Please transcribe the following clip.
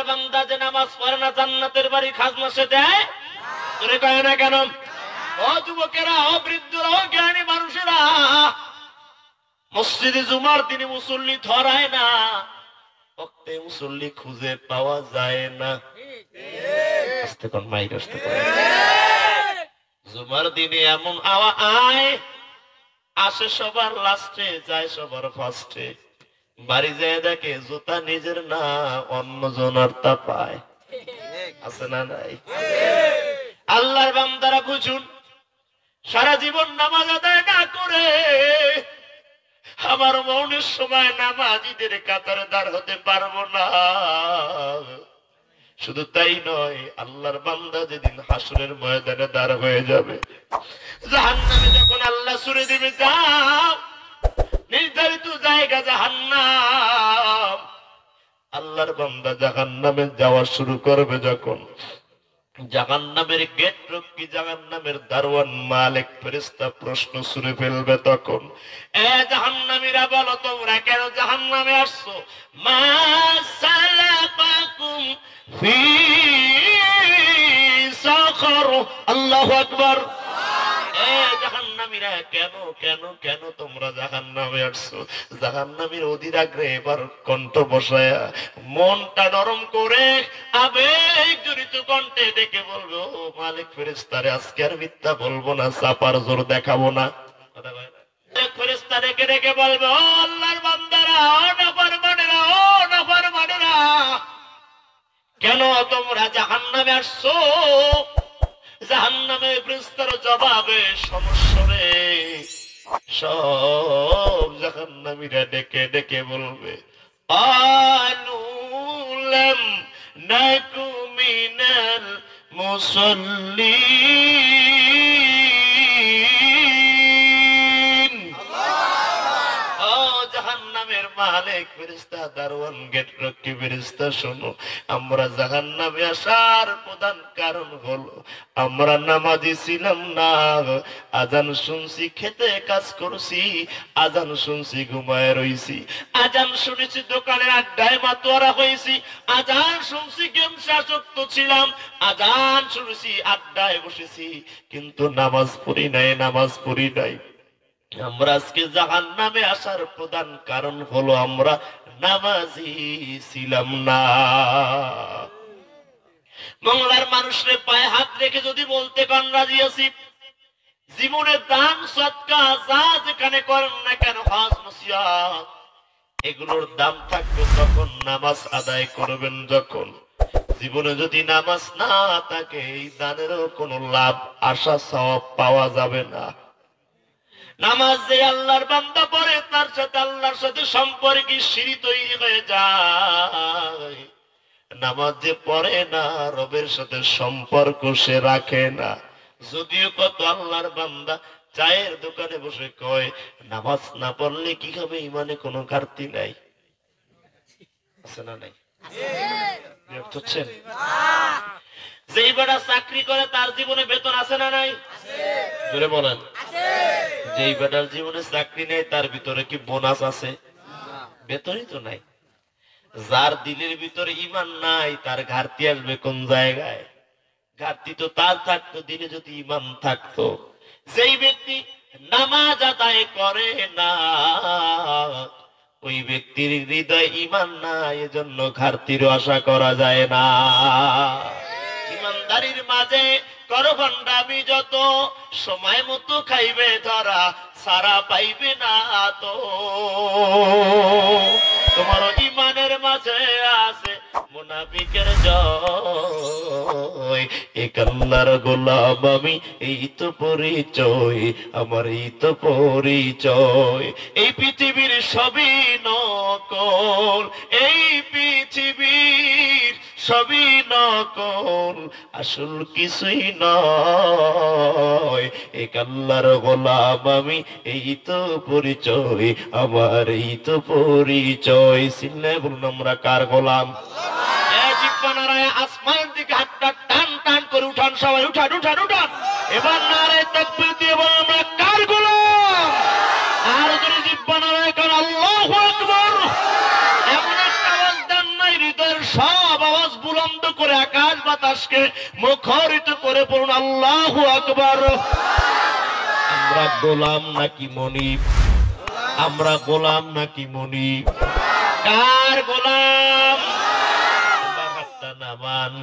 আল্লাহর বান্দা যে নামাজ পড়ে না জান্নাতের বাড়ি খাজনা সে দেয়? তোরে কয় না কেন? ও যুবকেরা, ও বৃদ্ধরা, ও জ্ঞানী মানুষেরা, মসজিদে জুমার দিনে মুসল্লি ধরায় না, ওক্তে মুসল্লি খুঁজে পাওয়া যায় না। আস্তে কোন মাইক আসতে পারে। জুমার দিনে এমন আয় আসে সবার লাস্টে, যায় সবার ফার্স্টে। বাড়ি যায় দেখে জুতা নিজের না, অন্য জনের তা পায়। আছে না নাই? আল্লাহর বান্দারা বুঝুন, সারা জীবন নামাজ আদায় না করে আমার মৌনের সময় নামাজীদের কাতারে দাঁড় হতে পারবো না। শুধু তাই নয়, আল্লাহর বান্দা যেদিন হাসরের ময়দানে দাঁড় হয়ে যাবে, জাহান্নামে যখন আল্লাহ ছুড়ে দিবে, যাও নির্ধারিত জায়গা জাহান্নাম, আল্লাহর বান্দা জাহান্নামে যাওয়া শুরু করবে, যখন জাহান্নামের গেট রক্ষী, জাহান্নামের দারওয়ান মালিক ফেরেশতা প্রশ্ন ছুড়ে ফেলবে, তখন এ জাহান্নামীরা বলো তোমরা কেন জাহান্নামে আসছো? মা সালাকাকুম ফি সাকর। আল্লাহু আকবার। এ জাহান্নামীরা, কেন কেন কেন তোমরা জাহান্নামে আসছো? জাহান্নামীর অধীর আগ্রহে এবার কণ্ঠ বসায়া, মনটা নরম করে আবেগ জড়িত কণ্ঠে ডেকে বলবো, ও মালিক ফেরেশতারে, আজকে আর মিথ্যা বলবো না, চাপার জোর দেখাবো না। ফেরেশতা ডেকে ডেকে বলবো, ও আল্লাহর বান্দারা, ও নাফরমানেরা, ও নাফরমানেরা, কেন তোমরা জাহান্নামে আসছো? জাহান্নামে ফেরেশতার জবাবে সমস্যরে সব জাহান্নামীরা ডেকে ডেকে বলবে, আলুলাম নাকু মিনাল মুসাল্লিন। ও জাহান্নামের মালিক ফেরেশতা, দারওয়ান গেট রক্ষী ফেরেশতা, শোনো, আমরা জাহান্নামে আসার প্রধান কারণ হলো আমরা নামাজি ছিলাম না। আজান শুনছি খেতে কাজ করছি, আজান শুনছি ঘুমায় রইছি, আজান শুনেছি দোকানের আড্ডায় মাতোয়ারা হয়েছি, আজান শুনছি গেমসে আসক্ত ছিলাম, আজান শুনেছি আড্ডায় বসেছি, কিন্তু নামাজ পড়ি নাই, নামাজ পড়ি নাই। আমরা আজকে জাহান্নামে আসার প্রধান কারণ হলো আমরা নামাজি ছিলাম না। বাংলার মানুষের পায়ে হাত রেখে যদি বলতে পান রাজি আছি, জীবনের দান সদকা যা যেখানে করেন না কেন, হজ নসিহত, এগুলোর দাম থাকবে তখন নামাজ আদায় করবেন যখন। জীবনে যদি নামাজ না থাকে, এই দানেরও কোনো লাভ আশা সওয়াব পাওয়া যাবে না। নামাজ যে আল্লাহর বান্দা পড়ে, তার সাথে আল্লাহর সাথে সম্পর্কে সিঁড়ি তৈরি হয়ে যায়। নামাজ যে পড়ে না, রবের সাথে সম্পর্ক সে রাখে না। যদিও কত আল্লাহর বান্দা চায়ের দোকানে বসে কয়, নামাজ না পড়লে কি হবে, ইমানে কোনো ঘাটতি নাই। আছে না নাই? বিরক্ত হচ্ছেন? যেই বেটা চাকরি করে তার জীবনে বেতন আছে না নাই? জোরে বলেন। যেই বেটার জীবনে চাকরি নেই তার ভিতরে কি বোনাস আছে? বেতনই তো নাই। যার দিলের ভিতরে ঈমান নাই তার ঘাটতি আসবে কোন জায়গায়? ঘাটতি তো তার থাকতো দিলে যদি ঈমান থাকতো। যেই ব্যক্তি নামাজ আদায় করে না, ওই ব্যক্তির হৃদয় ঈমান নাই, এজন্য ঘাটতির আশা করা যায় না। ইমানদারির মাঝে করভণ্ডামি যত, সময় মতো খাইবে ধরা, সারা পাইবে না তো। তোমার ইমানের মাঝে আছে মুনাফিকের জয়, এক আল্লাহর গোলাম আমি, এই তো পরিচয় আমার, এই তো পরিচয়। এই পৃথিবীর সবই নকল, এই পৃথিবীর সবই নকল, আসল কিছুই নয়। এক আল্লাহর গোলাম আমি, এই তো পরিচয় আমার, এই তো পরিচয়। চিল্লায় বলুন আমরা কার গোলাম? জিহ্বা নারায় আসমান দিকে হাতটা টান টান করে উঠান, সবাই উঠান উঠান উঠান। এবার নারায় তাকবীর দিয়ে বলুন আমরা কার গোলাম? আর যদি জিহ্বা নারায় কারণ আল্লাহু আকবার, এমন একটা আওয়াজ দেন নাই হৃদয়ের সব আওয়াজ বুলন্দ করে আকাশ বাতাসকে মুখরিত করে পড়ুন আল্লাহু আকবার। আমরা গোলাম নাকি মনিব? আমরা গোলাম নাকি মনিব? কার গোলাম? নামান